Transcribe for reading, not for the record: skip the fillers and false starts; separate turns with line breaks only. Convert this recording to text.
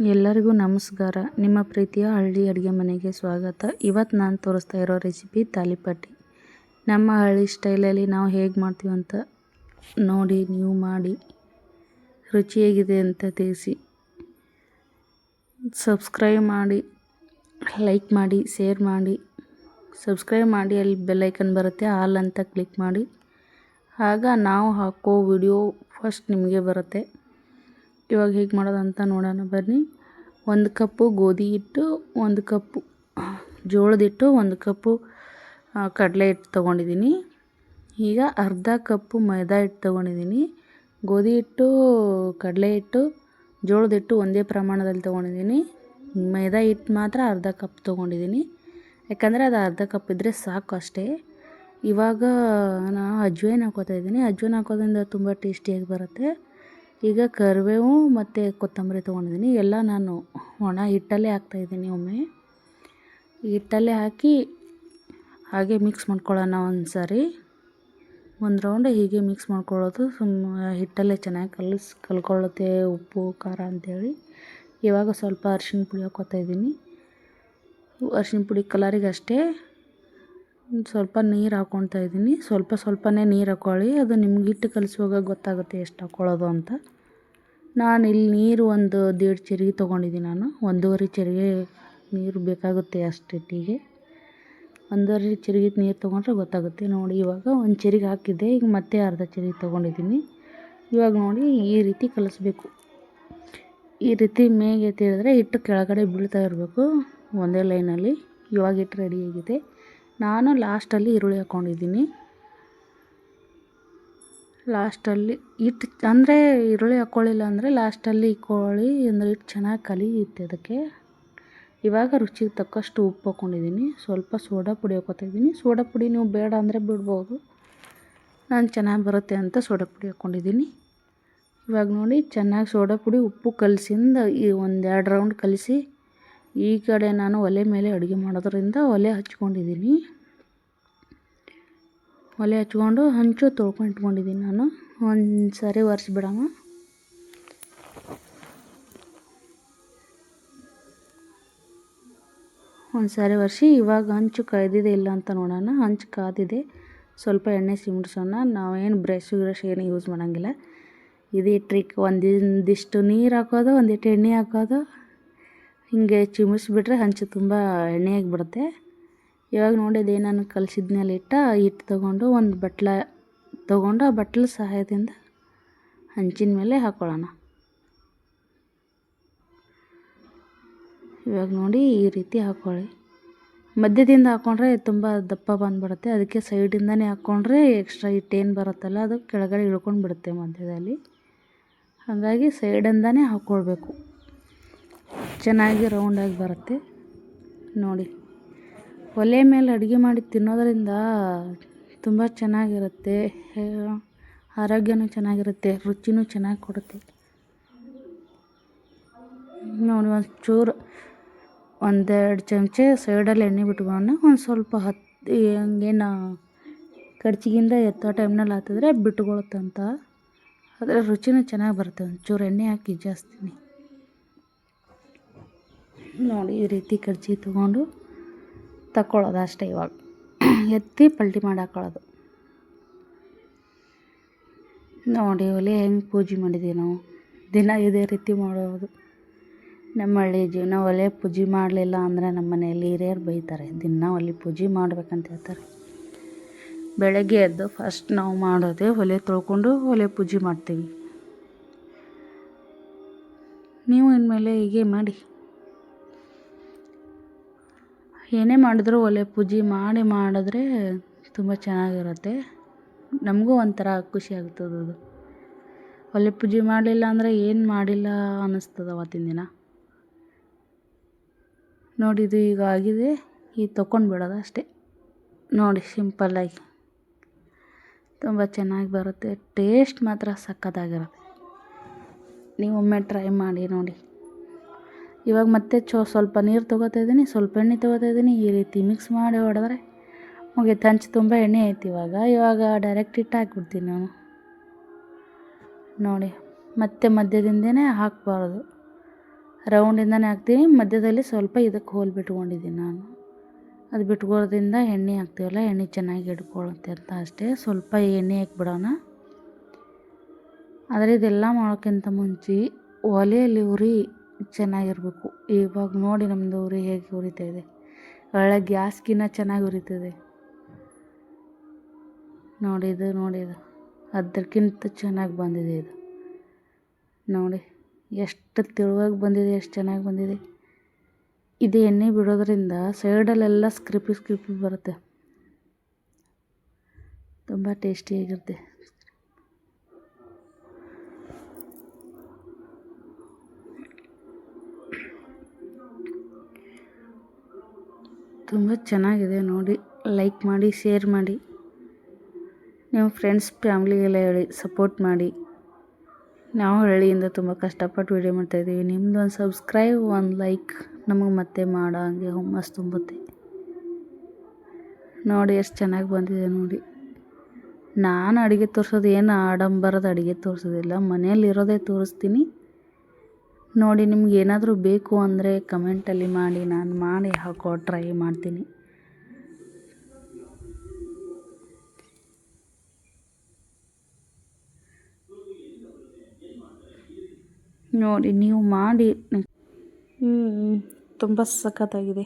ಎಲ್ಲರಿಗೂ ನಮಸ್ಕಾರ. ನಿಮ್ಮ ಪ್ರೀತಿಯ ಹಳ್ಳಿ ಅಡುಗೆ ಮನೆಗೆ ಸ್ವಾಗತ. ಇವತ್ತು ನಾನು ತೋರಿಸ್ತಾ ಇರೋ ರೆಸಿಪಿ ತಾಲಿಪಟ್ಟಿ. ನಮ್ಮ ಹಳ್ಳಿ ಸ್ಟೈಲಲ್ಲಿ ನಾವು ಹೇಗೆ ಮಾಡ್ತೀವಿ ಅಂತ ನೋಡಿ ನೀವು ಮಾಡಿ ರುಚಿ ಹೇಗಿದೆ ಅಂತ ತಿಳಿಸಿ. ಸಬ್ಸ್ಕ್ರೈಬ್ ಮಾಡಿ, ಲೈಕ್ ಮಾಡಿ, ಶೇರ್ ಮಾಡಿ. ಸಬ್ಸ್ಕ್ರೈಬ್ ಮಾಡಿ, ಅಲ್ಲಿ ಬೆಲ್ಲೈಕನ್ ಬರುತ್ತೆ, ಆಲ್ ಅಂತ ಕ್ಲಿಕ್ ಮಾಡಿ. ಆಗ ನಾವು ಹಾಕೋ ವಿಡಿಯೋ ಫಸ್ಟ್ ನಿಮಗೆ ಬರುತ್ತೆ. ಇವಾಗ ಹೇಗೆ ಮಾಡೋದು ಅಂತ ನೋಡೋಣ ಬನ್ನಿ. 1 ಕಪ್ಪು ಗೋಧಿ ಹಿಟ್ಟು, 1 ಕಪ್ಪು ಜೋಳದ ಹಿಟ್ಟು, 1 ಕಪ್ಪು ಕಡಲೆ ಹಿಟ್ಟು ತೊಗೊಂಡಿದ್ದೀನಿ. ಈಗ ಅರ್ಧ ಕಪ್ಪು ಮೈದಾ ಹಿಟ್ಟು ತೊಗೊಂಡಿದ್ದೀನಿ. ಗೋಧಿ ಹಿಟ್ಟು, ಕಡಲೆ ಹಿಟ್ಟು, ಜೋಳದ ಹಿಟ್ಟು ಒಂದೇ ಪ್ರಮಾಣದಲ್ಲಿ ತೊಗೊಂಡಿದ್ದೀನಿ. ಮೈದಾ ಹಿಟ್ಟು ಮಾತ್ರ ಅರ್ಧ ಕಪ್ ತೊಗೊಂಡಿದ್ದೀನಿ, ಯಾಕಂದರೆ ಅದು ಅರ್ಧ ಕಪ್ ಇದ್ದರೆ ಸಾಕು ಅಷ್ಟೇ. ಇವಾಗ ನಾನು ಅಜ್ವಾಯಿನ ಹಾಕೋತಾ ಇದ್ದೀನಿ. ಅಜ್ವಾಯಿನ ಹಾಕೋದ್ರಿಂದ ತುಂಬ ಟೇಸ್ಟಿಯಾಗಿ ಬರುತ್ತೆ. ಈಗ ಕರಿಬೇವು ಮತ್ತು ಕೊತ್ತಂಬರಿ ತೊಗೊಂಡಿದ್ದೀನಿ. ಎಲ್ಲ ನಾನು ಒಣ ಹಿಟ್ಟಲ್ಲೇ ಹಾಕ್ತಾಯಿದ್ದೀನಿ. ಒಮ್ಮೆ ಹಿಟ್ಟಲ್ಲೇ ಹಾಕಿ ಹಾಗೆ ಮಿಕ್ಸ್ ಮಾಡ್ಕೊಳ್ಳೋಣ. ಒಂದು ರೌಂಡ್ ಹೀಗೆ ಮಿಕ್ಸ್ ಮಾಡ್ಕೊಳ್ಳೋದು. ಹಿಟ್ಟಲ್ಲೇ ಚೆನ್ನಾಗಿ ಕಲ್ಕೊಳ್ಳುತ್ತೆ ಉಪ್ಪು ಖಾರ ಅಂಥೇಳಿ. ಇವಾಗ ಸ್ವಲ್ಪ ಅರಿಶಿಣ ಪುಡಿ ಹಾಕ್ಕೋತಾ ಇದ್ದೀನಿ. ಅರಿಶಿಣ ಪುಡಿ ಕಲರಿಗೆ ಅಷ್ಟೇ. ಸ್ವಲ್ಪ ನೀರು ಹಾಕ್ಕೊಳ್ತಾ ಇದ್ದೀನಿ. ಸ್ವಲ್ಪನೇ ನೀರು ಹಾಕ್ಕೊಳ್ಳಿ. ಅದು ನಿಮ್ಗೆ ಹಿಟ್ಟು ಕಲಿಸುವಾಗ ಗೊತ್ತಾಗುತ್ತೆ ಎಷ್ಟು ಹಾಕ್ಕೊಳ್ಳೋದು ಅಂತ. ನಾನು ಇಲ್ಲಿ ನೀರು 1.5 ಚೆರಿಗೆ ತೊಗೊಂಡಿದ್ದೀನಿ. ನಾನು 1.5 ಚೆರಿಗೆ ನೀರು ಬೇಕಾಗುತ್ತೆ ಅಷ್ಟು ಹಿಟ್ಟಿಗೆ. 1.5 ಚೆರಿಗೆ ನೀರು ತೊಗೊಂಡ್ರೆ ಗೊತ್ತಾಗುತ್ತೆ. ನೋಡಿ ಇವಾಗ 1 ಚೆರಿಗೆ ಹಾಕಿದ್ದೆ. ಈಗ ಮತ್ತೆ ಅರ್ಧ ಚೆರಿಗೆ ತೊಗೊಂಡಿದ್ದೀನಿ. ಇವಾಗ ನೋಡಿ ಈ ರೀತಿ ಕಲಿಸ್ಬೇಕು. ಈ ರೀತಿ ಮೇಗೆ ತಿಳಿದ್ರೆ ಹಿಟ್ಟು ಕೆಳಗಡೆ ಬೀಳ್ತಾ ಇರಬೇಕು ಒಂದೇ ಲೈನಲ್ಲಿ. ಇವಾಗ ಹಿಟ್ಟು ರೆಡಿಯಾಗಿದೆ. ನಾನು ಲಾಸ್ಟಲ್ಲಿ ಈರುಳ್ಳಿ ಹಾಕ್ಕೊಂಡಿದ್ದೀನಿ. ಲಾಸ್ಟಲ್ಲಿ ಹಿಟ್ಟು ಅಂದರೆ ಈರುಳ್ಳಿ ಹಾಕ್ಕೊಳ್ಳಿಲ್ಲ ಅಂದರೆ ಲಾಸ್ಟಲ್ಲಿ ಇಕ್ಕೊಳ್ಳಿ, ಅಂದರೆ ಹಿಟ್ಟು ಚೆನ್ನಾಗಿ ಕಲಿಯುತ್ತೆ ಅದಕ್ಕೆ. ಇವಾಗ ರುಚಿಗೆ ತಕ್ಕಷ್ಟು ಉಪ್ಪು ಹಾಕ್ಕೊಂಡಿದ್ದೀನಿ. ಸ್ವಲ್ಪ ಸೋಡಾ ಪುಡಿ ಹಾಕ್ಕೊತಾ ಇದ್ದೀನಿ. ಸೋಡಾ ಪುಡಿ ನೀವು ಬೇಡ ಅಂದರೆ ಬಿಡ್ಬೋದು. ನಾನು ಚೆನ್ನಾಗಿ ಬರುತ್ತೆ ಅಂತ ಸೋಡಾ ಪುಡಿ ಹಾಕ್ಕೊಂಡಿದ್ದೀನಿ. ಇವಾಗ ನೋಡಿ ಚೆನ್ನಾಗಿ ಸೋಡಾ ಪುಡಿ ಉಪ್ಪು ಕಲಸಿಂದ ಈ 1-2 ರೌಂಡ್ ಕಲಿಸಿ. ಈ ಕಡೆ ನಾನು ಒಲೆ ಮೇಲೆ ಅಡುಗೆ ಮಾಡೋದ್ರಿಂದ ಒಲೆ ಹಚ್ಕೊಂಡಿದ್ದೀನಿ. ಒಲೆ ಹಚ್ಕೊಂಡು ಹಂಚು ತೊಳ್ಕೊಂಡು ಇಟ್ಕೊಂಡಿದ್ದೀನಿ ನಾನು. ಒಂದು ಸಾರಿ ಒರೆಸ್ಬಿಡೋಣ. ಒಂದು ಸಾರಿ ಒರೆಸಿ ಇವಾಗ ಹಂಚು ಕಾಯ್ದಿದೆ ಇಲ್ಲ ಅಂತ ನೋಡೋಣ. ಹಂಚು ಕಾದಿದೆ. ಸ್ವಲ್ಪ ಎಣ್ಣೆ ಸಿಂಪಡಿಸೋಣ. ನಾವೇನು ಬ್ರಷ್ ಏನು ಯೂಸ್ ಮಾಡೋಂಗಿಲ್ಲ. ಇದೇ ಟ್ರಿಕ್. ಒಂದಿಷ್ಟು ನೀರು ಹಾಕೋದು, ಒಂದಿಟ್ಟು ಎಣ್ಣೆ ಹಾಕೋದು, ಹೀಗೆ ಚಿಮಿಸ್ಬಿಟ್ರೆ ಹಂಚು ತುಂಬ ಎಣ್ಣೆಯಾಗಿ ಬಿಡುತ್ತೆ. ಇವಾಗ ನೋಡಿದೆ ನಾನು ಕಲಸಿದ್ಮೇಲೆ ಹಿಟ್ಟು ತೊಗೊಂಡು ಒಂದು ಬಟ್ಲ ತೊಗೊಂಡು ಆ ಬಟ್ಲ ಸಹಾಯದಿಂದ ಹಂಚಿನ ಮೇಲೆ ಹಾಕ್ಕೊಳ್ಳೋಣ. ಇವಾಗ ನೋಡಿ ಈ ರೀತಿ ಹಾಕ್ಕೊಳ್ಳಿ. ಮಧ್ಯದಿಂದ ಹಾಕ್ಕೊಂಡ್ರೆ ತುಂಬ ದಪ್ಪ ಬಂದುಬಿಡುತ್ತೆ. ಅದಕ್ಕೆ ಸೈಡಿಂದನೇ ಹಾಕ್ಕೊಂಡ್ರೆ ಎಕ್ಸ್ಟ್ರಾ ಹಿಟ್ಟೇನು ಬರುತ್ತಲ್ಲ ಅದು ಕೆಳಗಡೆ ಇಳ್ಕೊಂಡು ಬಿಡುತ್ತೆ ಮಧ್ಯದಲ್ಲಿ. ಹಾಗಾಗಿ ಸೈಡಿಂದನೇ ಹಾಕ್ಕೊಳ್ಬೇಕು. ಚೆನ್ನಾಗಿ ರೌಂಡಾಗಿ ಬರುತ್ತೆ. ನೋಡಿ ಒಲೆ ಮೇಲೆ ಅಡುಗೆ ಮಾಡಿ ತಿನ್ನೋದರಿಂದ ತುಂಬ ಚೆನ್ನಾಗಿರುತ್ತೆ. ಆರೋಗ್ಯನೂ ಚೆನ್ನಾಗಿರುತ್ತೆ, ರುಚಿನೂ ಚೆನ್ನಾಗಿ ಕೊಡುತ್ತೆ. ನೋಡಿ ಒಂಚೂರು 1-2 ಚಮಚ ಸೈಡಲ್ಲಿ ಎಣ್ಣೆ ಬಿಟ್ಕೊಂಡು ಒಂದು ಸ್ವಲ್ಪ ಹಂಗೇನು ಕಡ್ಚಿಗಿಂದ ಎತ್ತೋ ಟೈಮ್ನಲ್ಲಿ ಹಾಕಿದ್ರೆ ಬಿಟ್ಕೊಳುತ್ತಂತ. ಅದರ ರುಚಿನೂ ಚೆನ್ನಾಗಿ ಬರುತ್ತೆ. ಒಂಚೂರು ಎಣ್ಣೆ ಹಾಕಿ ಜಾಸ್ತಿನೇ. ನೋಡಿ ಈ ರೀತಿ ಕಡ್ಚಿ ತೊಗೊಂಡು ತಕ್ಕೊಳ್ಳೋದು ಅಷ್ಟೇ. ಇವಾಗ ಎತ್ತಿ ಪಲ್ಟಿ ಮಾಡಿ ಹಾಕ್ಕೊಳ್ಳೋದು. ನೋಡಿ ಒಲೆ ಹೆಂಗೆ ಪೂಜೆ ಮಾಡಿದ್ದೀವಿ ನಾವು. ದಿನ ಇದೇ ರೀತಿ ಮಾಡೋದು. ನಮ್ಮ ಹಳ್ಳಿ ಜೀವನ. ಒಲೆ ಪೂಜೆ ಮಾಡಲಿಲ್ಲ ಅಂದರೆ ನಮ್ಮ ಮನೆಯಲ್ಲಿ ಹಿರಿಯರು ಬೈತಾರೆ. ದಿನ ಒಲೆ ಪೂಜೆ ಮಾಡ್ಬೇಕಂತ ಹೇಳ್ತಾರೆ. ಬೆಳಗ್ಗೆ ಎದ್ದು ಫಸ್ಟ್ ನಾವು ಮಾಡೋದೇ ಒಲೆ ತೊಳ್ಕೊಂಡು ಒಲೆ ಪೂಜೆ ಮಾಡ್ತೀವಿ. ನೀವು ಇನ್ಮೇಲೆ ಹೀಗೆ ಮಾಡಿ. ಏನೇ ಮಾಡಿದ್ರೂ ಒಲೆ ಪೂಜೆ ಮಾಡಿದ್ರೆ ತುಂಬ ಚೆನ್ನಾಗಿರುತ್ತೆ. ನಮಗೂ ಒಂಥರ ಖುಷಿ ಆಗ್ತದೆ. ಅದು ಒಲೆ ಪೂಜೆ ಮಾಡಲಿಲ್ಲ ಅಂದರೆ ಏನು ಮಾಡಿಲ್ಲ ಅನ್ನಿಸ್ತದೆ ಅವತ್ತಿನ ದಿನ. ನೋಡಿ ಇದು ಈಗ ಆಗಿದೆ. ಈಗ ತೊಗೊಂಡು ಬಿಡೋದು ಅಷ್ಟೇ. ನೋಡಿ ಸಿಂಪಲ್ಲಾಗಿ ತುಂಬ ಚೆನ್ನಾಗಿ ಬರುತ್ತೆ. ಟೇಸ್ಟ್ ಮಾತ್ರ ಸಖತ್ತಾಗಿರುತ್ತೆ. ನೀವು ಒಮ್ಮೆ ಟ್ರೈ ಮಾಡಿ ನೋಡಿ. ಇವಾಗ ಮತ್ತೆ ಸ್ವಲ್ಪ ನೀರು ತೊಗೋತಾ ಇದ್ದೀನಿ, ಸ್ವಲ್ಪ ಎಣ್ಣೆ ತೊಗೋತಾ ಇದ್ದೀನಿ. ಈ ರೀತಿ ಮಿಕ್ಸ್ ಮಾಡಿ ಹೊಡೆದ್ರೆ ಮುಗೀತು. ಹಂಚು ತುಂಬ ಎಣ್ಣೆ ಐತಿ. ಇವಾಗ ಡೈರೆಕ್ಟ್ ಹಿಟ್ಟು ಹಾಕ್ಬಿಡ್ತೀನಿ ನಾನು. ನೋಡಿ ಮತ್ತೆ ಮಧ್ಯದಿಂದನೇ ಹಾಕಬಾರ್ದು. ರೌಂಡಿಂದನೇ ಹಾಕ್ತೀನಿ. ಮಧ್ಯದಲ್ಲಿ ಸ್ವಲ್ಪ ಇದಕ್ಕೆ ಹೋಲ್ ಬಿಟ್ಕೊಂಡಿದ್ದೀನಿ ನಾನು. ಅದು ಬಿಟ್ಕೊಳ್ಳೋದ್ರಿಂದ ಎಣ್ಣೆ ಹಾಕ್ತೀವಲ್ಲ, ಎಣ್ಣೆ ಚೆನ್ನಾಗಿ ಹಿಡ್ಕೊಳ್ಳುತ್ತೆ ಅಂತ ಅಷ್ಟೇ. ಸ್ವಲ್ಪ ಎಣ್ಣೆ ಹಾಕ್ಬಿಡೋಣ. ಆದರೆ ಇದೆಲ್ಲ ಮಾಡೋಕ್ಕಿಂತ ಮುಂಚೆ ಒಲೆಯಲ್ಲಿ ಉರಿ ಚೆನ್ನಾಗಿರಬೇಕು. ಇವಾಗ ನೋಡಿ ನಮ್ಮದು ಉರಿ ಹೇಗೆ ಉರಿತಾ ಇದೆ, ಒಳ್ಳೆ ಗ್ಯಾಸ್ಗಿನ್ನ ಚೆನ್ನಾಗಿ ಉರಿತದೆ. ನೋಡಿ ಇದು ಅದಕ್ಕಿಂತ ಚೆನ್ನಾಗಿ ಬಂದಿದೆ ಇದು. ನೋಡಿ ಎಷ್ಟು ತೆಳುವಾಗಿ ಬಂದಿದೆ, ಎಷ್ಟು ಚೆನ್ನಾಗಿ ಬಂದಿದೆ. ಇದು ಎಣ್ಣೆ ಬಿಡೋದ್ರಿಂದ ಸೈಡಲ್ಲೆಲ್ಲ ಸ್ಕ್ರಿಪಿ ಬರುತ್ತೆ, ತುಂಬ ಟೇಸ್ಟಿಯಾಗಿರುತ್ತೆ. ತುಂಬ ಚೆನ್ನಾಗಿದೆ ನೋಡಿ. ಲೈಕ್ ಮಾಡಿ, ಶೇರ್ ಮಾಡಿ, ನಿಮ್ಮ ಫ್ರೆಂಡ್ಸ್ ಫ್ಯಾಮ್ಲಿಗೆಲ್ಲ ಹೇಳಿ, ಸಪೋರ್ಟ್ ಮಾಡಿ. ನಾವು ಹಳ್ಳಿಯಿಂದ ತುಂಬ ಕಷ್ಟಪಟ್ಟು ವೀಡಿಯೋ ಮಾಡ್ತಾಯಿದ್ದೀವಿ. ನಿಮ್ಮದು ಒಂದು ಸಬ್ಸ್ಕ್ರೈಬ್, ಒಂದು ಲೈಕ್ ನಮಗೆ ಮತ್ತೆ ಮಾಡೋ ಹಂಗೆ ಹುಮ್ಮಸ್ಸು ತುಂಬುತ್ತೆ. ನೋಡಿ ಎಷ್ಟು ಚೆನ್ನಾಗಿ ಬಂದಿದೆ ನೋಡಿ. ನಾನು ಅಡುಗೆ ತೋರಿಸೋದು ಏನು ಆಡಂಬರದ ಅಡುಗೆ ತೋರಿಸೋದಿಲ್ಲ, ಮನೆಯಲ್ಲಿರೋದೇ ತೋರಿಸ್ತೀನಿ. ನೋಡಿ ನಿಮ್ಗೆ ಏನಾದರೂ ಬೇಕು ಅಂದರೆ ಕಮೆಂಟಲ್ಲಿ ಮಾಡಿ, ನಾನು ಮಾಡಿ ಹಾಕೋ ಟ್ರೈ ಮಾಡ್ತೀನಿ. ನೋಡಿ ನೀವು ಮಾಡಿ. ತುಂಬ ಸಖತ್ತಾಗಿದೆ.